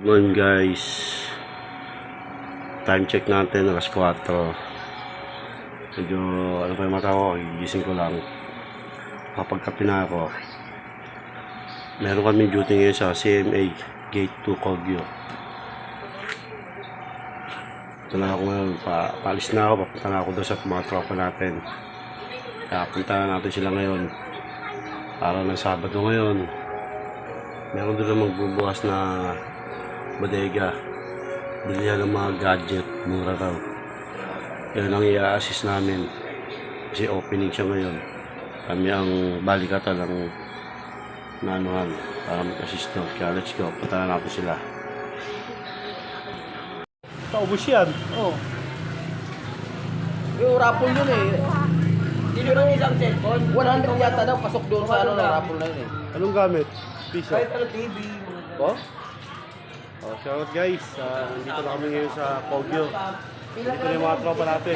Good morning guys. Time check natin alas 4. Medyo ano pa yung mata ko, gigising ko lang. Kapagkapi na ako. Meron kami duty ngayon sa CMA Gate 2 Kogyo. Ito na ako ngayon, paalis na ako, papunta na ako doon sa mga tropa natin. Kaya punta natin sila ngayon. Araw ng Sabado ngayon. Meron doon na magbubukas na bodega. Bili ng mga gadget, mura raw. Yan ang i-assist namin. Kasi opening siya ngayon. Kami ang balikatan ng nanuhan para mag-assist doon. Kaya let's go, punta na natin sila. Paubos yan. Oo. Yung raffle yun eh. Hindi nyo isang cellphone. 100 yata daw pasok doon sa ano ng raffle na yun eh. Anong gamit? Piso. Kahit ano TV. Oh? Oh, shoutout guys. Dito na kami ngayon sa Kogyo. Dito na yung mga tropa natin.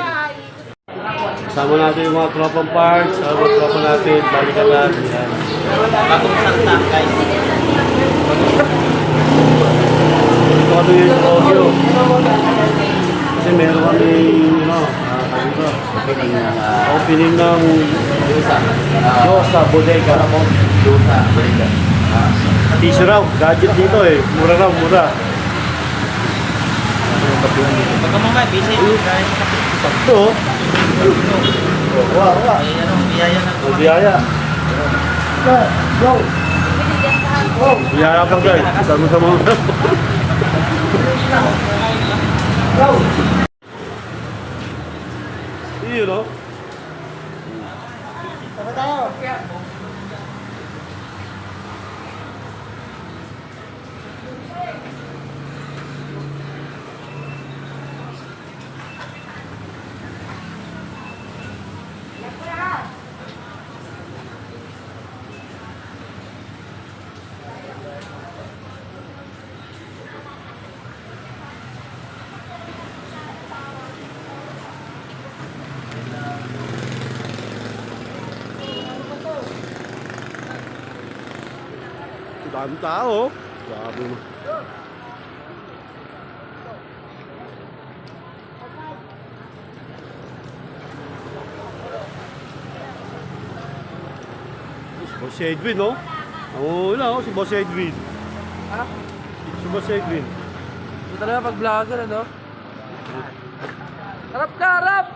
Kasama natin yung mga tropang parts. Kasama mga tropa natin. Balikatan. Yan. Bagong sakta guys. Dito kami ngayon sa Kogyo. Kasi meron kami, opening ng Dosa Bodega. Dosa Bodega. Piso raw. Gadget dito eh. Mura raw, mura. Pagka mamaya, busy. Sakto. Wala. Ay, ano, biyaya na. Biyaya. Go! Biyaya pa guys. Sabi sa mga Go! Iyo no? Tama tayo. Daming tao. Grabe mo. Si Boss Edwin, no? Oo, na, si Boss Edwin. Ha? Si Boss Edwin. Ito talaga pag vlogger, ano? Harap ka, harap!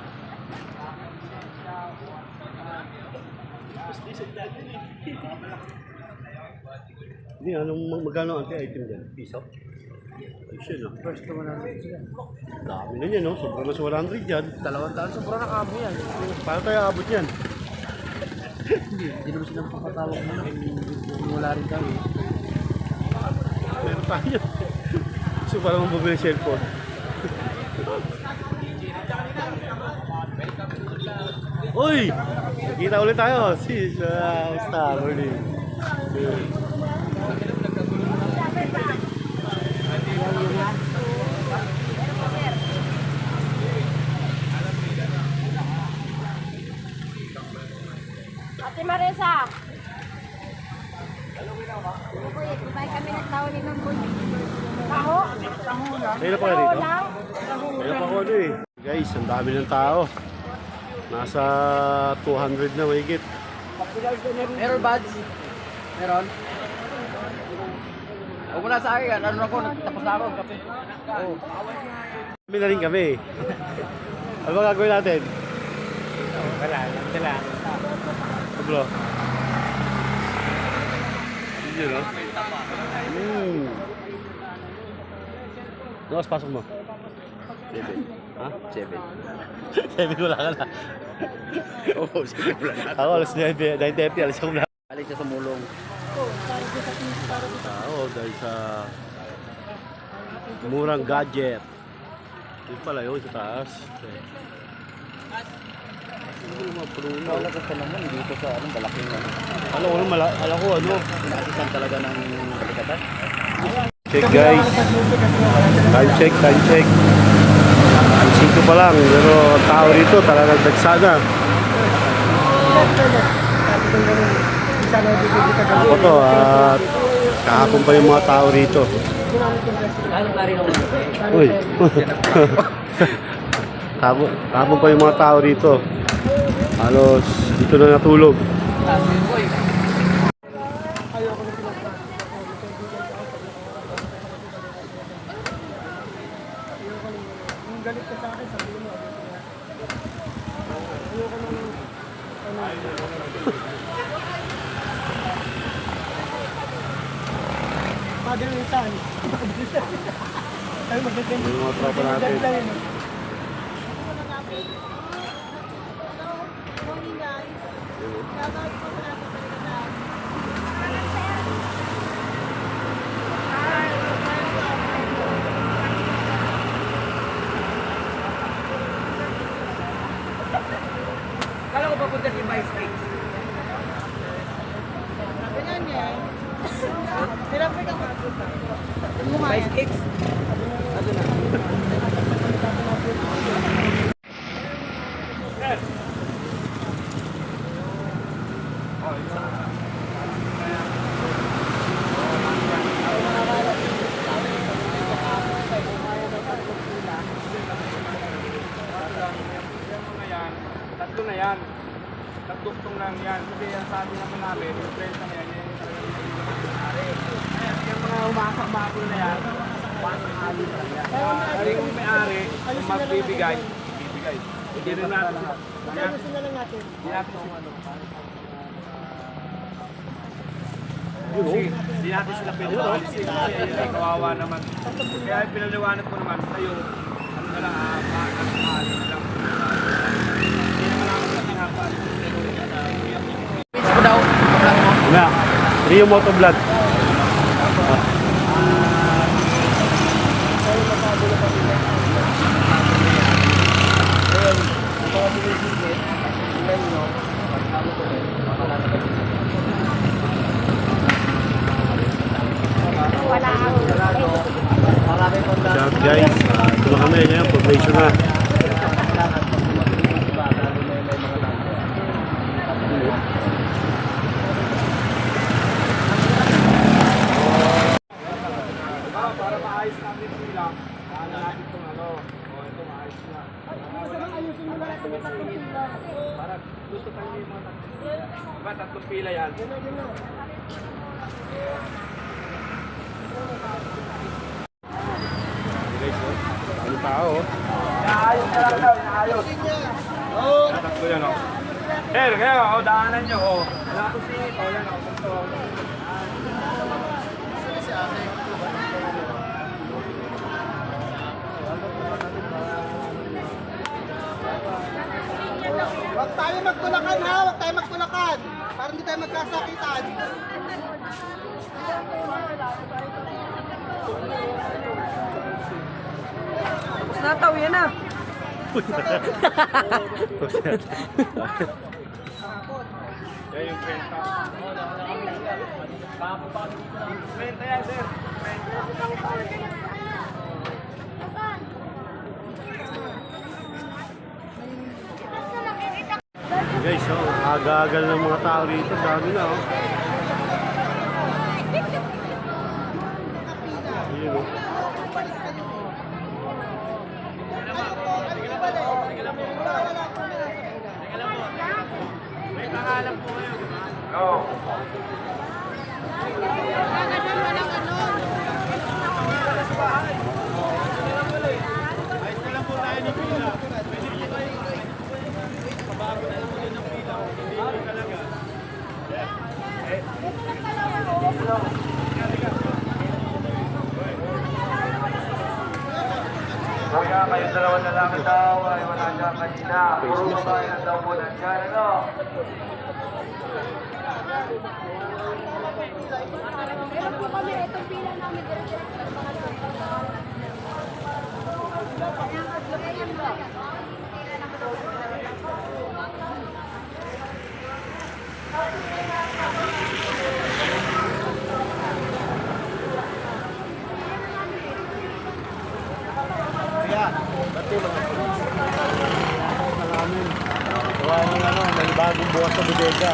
Hindi, anong magkano ang item dyan? Piso? Ayos yun, no? First naman natin sila. Dami na yan, no? Sobrang mas 100 yan. 200 sobra na kamo yan. Paano tayo abot yan? Hindi naman sila makakatawag mo. Wala rin kami. Meron tayo. So, parang mababili ng cellphone. Uy! Nakita ulit tayo. Si Star ulit. Ate Marisa. Kumain kami ng tao ni Mamboy. Taho? Taho lang. Ayun na pa rin, no? Ayun pa ako ano eh. Guys, ang dami ng tao. Nasa 200 na mahigit. Meron buds? Meron? Huwag mo na sa akin, ano ako, tapos na ako, kape. Oo. Kami na rin kami. Ano ba gagawin natin? Wala lang. Pablo. Hindi, no? Lakas, pasok mo. 7. Ha? 7. 7 wala ka na. Oo, 7 wala na. Ako, alas 9, 9:30, alas ako na. Alis siya sa mulong. Oo, dahil sa murang gadget. Yung pala yun, sa taas. Ano naman, pruno. Wala ka naman dito sa anong malaking ano. Alam ko, ano. Inaasisan talaga ng balikatan. Check guys. Time check. Ang 5 pa lang, pero tao rito talagang dagsana. Ako to, at kahapon pa yung mga tao rito. Anong klari ng ulo? Uy. Tapon pa yung mga tao dito. Halos dito na natulog. Yung mga tropa natin. Kala ko papunta si Vice Kings. Vice Kings? Ano na? Tatlo na yan. Tagduktong lang yan. Kasi ang sabi naman namin, yung friends na yan, yung yung mga umakak-makul na yan, pasang-ali na yan. Kaya kung may-ari, kung magbibigay, bibigay. Hindi rin natin. Hindi natin kung ano. Kasi hindi natin sila pwede alisin. Kasi kawawa naman. Kaya pinaliwanag ko naman kayo, ano na lang, maali na lang. Mo daw. Na, Rio Motovlog. Wala ako. Shout guys, ito na kami ngayon, probation na. Para maayos natin sila, ano natin itong ano, ito maayos na. Para gusto tayo yung mga tatlong pila. Diba, tatlong pila yan? Guys, ano tao? Inaayos na lang daw, inaayos. Oo. Tatlo yan, o. Kaya, daanan nyo, o. Wala ko singit, o, yan, o. Ito. Huwag tayo magtulakan ha, huwag tayo magtulakan. Para hindi tayo magkasakitan. Nataw yan na. Yan yung 30. 30 yan, sir. Guys, oh, agagal ng mga tao rito, dami na oh. Yun oh. Oo. Kuya, kayo dalawang lalaki daw ay wala dyan kanina. Puro babae na daw po nandiyan, ano? Meron po kami, itong pila namin. Gawa ng ano, may bagong bukas sa bodega.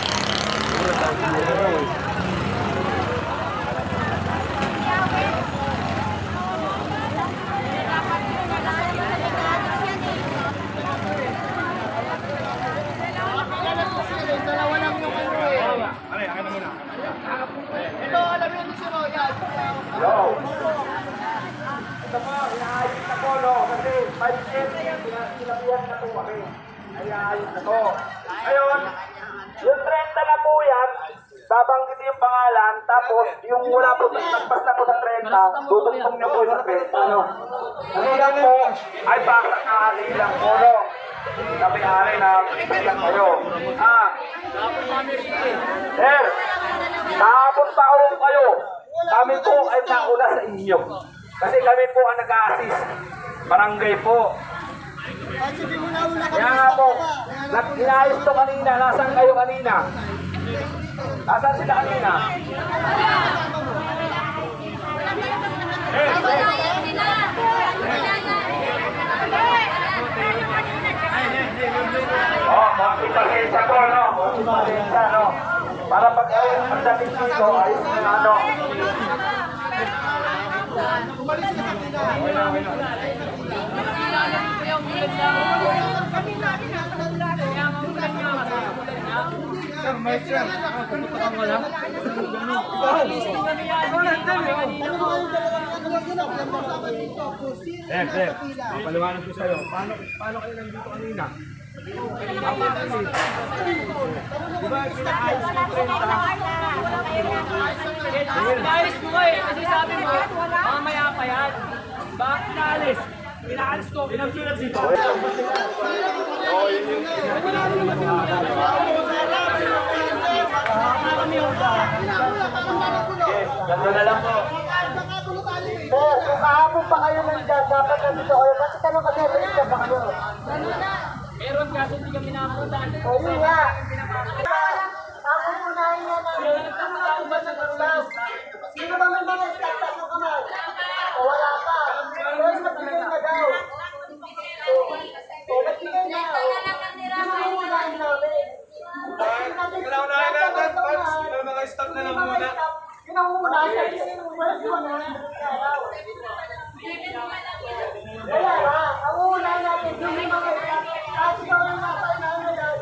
iayos na to. Ngayon, yung 30 na po yan, babanggit yung pangalan, tapos yung wala po, nagpas na po sa 30, dudugtong na po sa 30. Ano? Ano lang po, ay baka nakakali lang po, no? Sabi-ari na bigyan kayo. Sir, kahapon pa ako kayo. Kami po ay nauna sa inyo. Kasi kami po ang nag-a-assist. Barangay po. Kaya nga po, inayos to kanina. Nasaan kayo kanina? Nasaan sila kanina? Oh, makipagkita ko, no? Makipagkita, no? Para pag pagdating dito, ayos na ano. Paliwanag ko sa'yo. Paano kayo nandito kanina? Diba, pinaayos ng 30? Guys, buhay, kasi sabi mo, mamaya pa yan. Bakit pinaalis? Pinaalis ko, pinagsulat dito. Ganto na lang po. Kung kahapon pa kayo nandiyan, dapat nandito kayo. Kasi tanong kasi rin ba kayo? Meron kaso hindi kami nakapunta. O yun nga. Ako unahin na namin. Sino ba may mga status mo kamay? O wala pa. Boys, nagbigay na daw. O nagbigay na. Sino ba unahin namin? Pinaunahin natin, Pats. Naka-stop na lang muna. Yun ang unahin natin. Wala ba? Ang unahin natin. Yung mga kasi daw yung nasa inahin na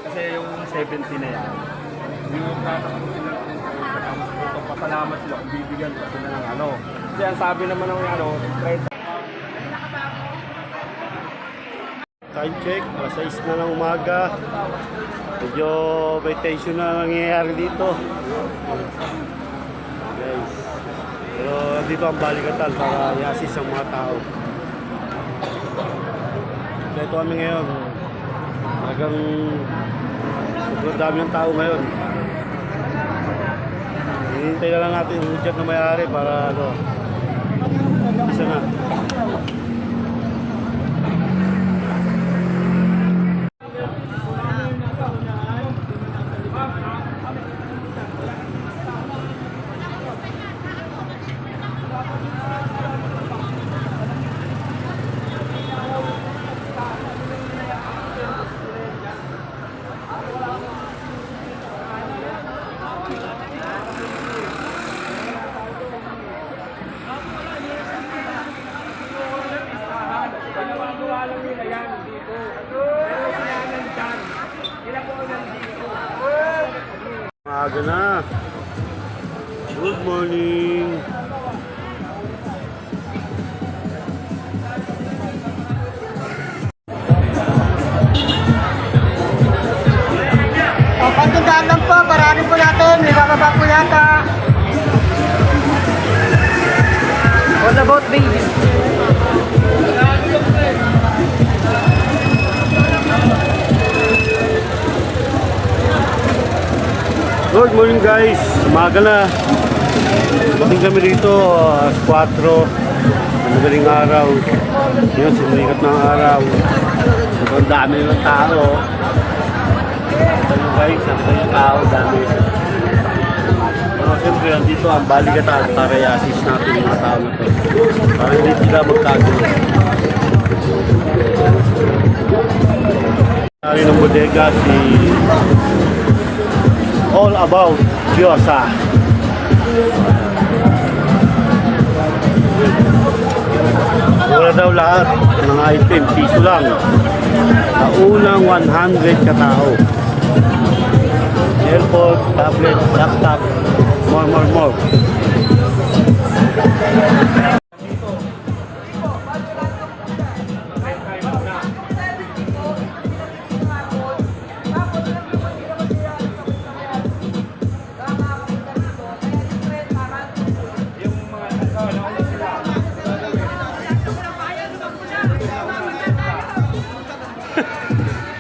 Kasi yung 70 na yan, yung tatakot sila kung papalamat sila kung bibigyan kasi na ng ano. Kasi ang sabi naman ng ano, 30. Time check, alas 6 na ng umaga. Medyo may tension na nangyayari dito. Guys. Pero dito ang balikatan para i-assist ang mga tao. Dito kami ngayon. Talagang sobrang dami ng tao ngayon. Hinihintay na lang natin yung hudyat na may-ari para ano. Isa na. Maaga na. Good morning. O, pagtundaan lang po, paranin po natin. May bababa po yata. What about baby? Good morning guys. Umaga na. Dating kami dito, 4. Madaling araw. Yun, sinulikat ng araw. Sobrang dami ng tao. nyo guys, ang yung tao dami. Pero siyempre, andito ang baligatan para i-assist natin yung mga tao na to. Para hindi sila magkagulo. Dari ng bodega si All About Diyosa. Mura daw lahat ng item, piso lang. Sa unang 100 katao. Cellphone, tablet, laptop, more.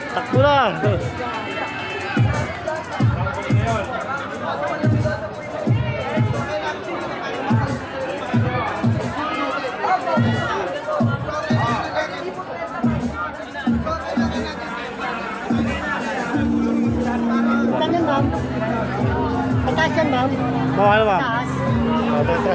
Takbo na! Ano, ma'am? Pagkas yan, ma'am? Mga ano ma'am? Taas. Ito.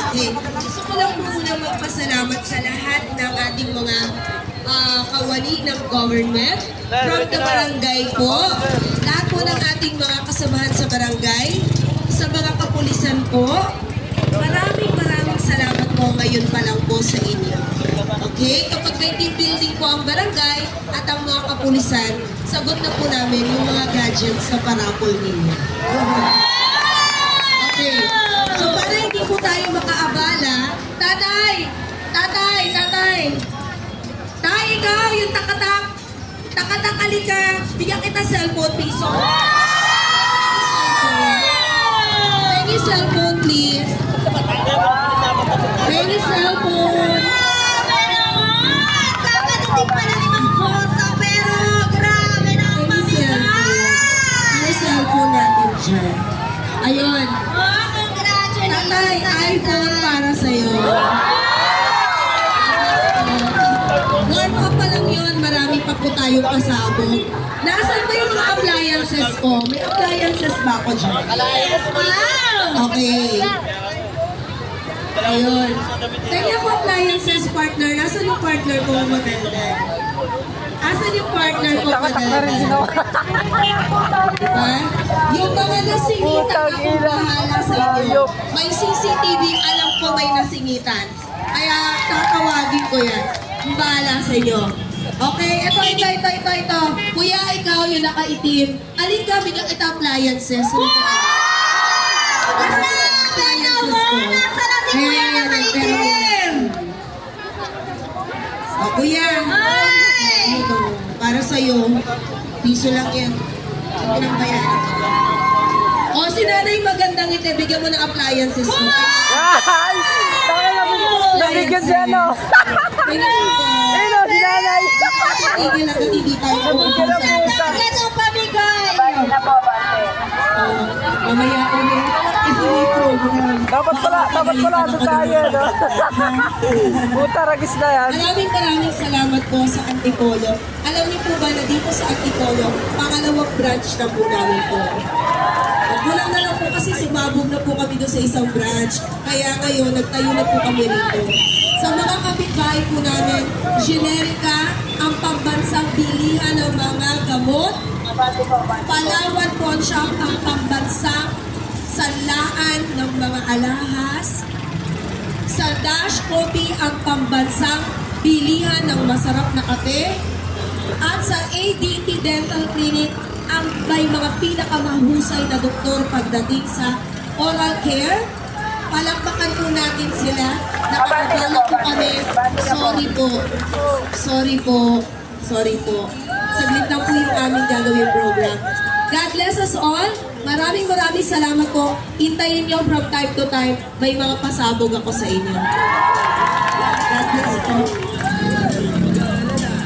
Okay. Gusto ko lang po unang magpasalamat sa lahat ng ating mga kawani ng government, from the barangay po, lahat po ng ating mga kasamahan sa barangay, sa mga kapulisan po, Maraming salamat po ngayon pa lang po sa inyo. Okay? Kapag may team building po ang barangay at ang mga kapulisan, sagot na po namin yung mga gadgets sa parapol ninyo. Okay. So para hindi po tayo makaabala, tatay! Tay, ikaw, yung takatak! Takatak, alika! Bigyan kita cellphone, piso. Pengi cellphone, please. Pengi cellphone. Kakadating pa lang yung kosa, pero grabe na ang Pengi cellphone. Pengi cellphone natin dyan. Ayun. congratulations. Tatay, iPhone para sa'yo. Warm up pa lang yun, marami pa po tayong pasabog. Nasaan ba yung mga appliances ko? May appliances ba ako dyan? Wow! Okay. Ayun. Kanya ko appliances partner. Nasaan yung partner ko maganda? Asan yung partner ko maganda? Diba? Yung mga nasingitan, ako bahala sa inyo. May CCTV, alam ko may nasingitan. Kaya tatawagin ko yan. Yung bahala sa inyo. Okay, ito. Kuya, ikaw yung nakaitim. Alin ka, bigyan kita appliances. Nasaan na si Kuya na maitim? O, kuya. Ito, para sa'yo. Piso lang yan. Hindi lang bayaran. O, si nanay magandang ite, bigyan mo ng appliances mo. Nabigyan siya, no? Tingnan mo po. Ayun, si nanay. Tigil lang at hindi tayo pumunta. Ganun pamigay. Mamaya ulit. Isulit program. Dapat pala sa tayo, no? Puta, ragis na yan. Maraming salamat po sa Antipolo. Alam niyo po ba na dito sa Antipolo, pangalawang branch na po namin po. Kulang na lang po kasi sumabog na po kami doon sa isang branch. Kaya ngayon, nagtayo na po kami rito. Sa mga kapitbahay po namin, Generica, ang pambansang bilihan ng mga gamot. Palawan Pawn Shop, ang pambansang sanlaan ng mga alahas. Sa Dash Coffee, ang pambansang bilihan ng masarap na kape. At sa ADT Dental Clinic, ang may mga pinakamahusay na doktor pagdating sa oral care. Palakpakan po natin sila. Nakakabala po kami. Sorry po. Saglit lang po yung aming gagawin program. God bless us all. Maraming salamat po. Hintayin niyo from time to time. May mga pasabog ako sa inyo. God bless po.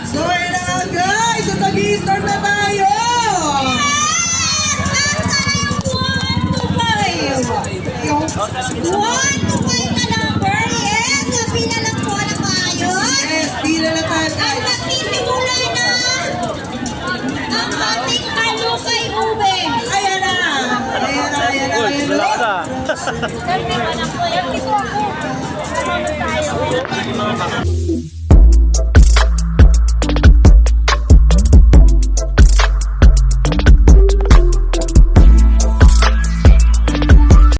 So, yun na nga guys! So, mag-i-start na tayo! Yung 1 to 5 na number. Yes, sabi na lang po na maayos. Yes, pila na tayo Ang guys! magsisimula na ang ating alukay ube. Ayan na! Dami pa na po. Yan, ito ako. Ano tayo?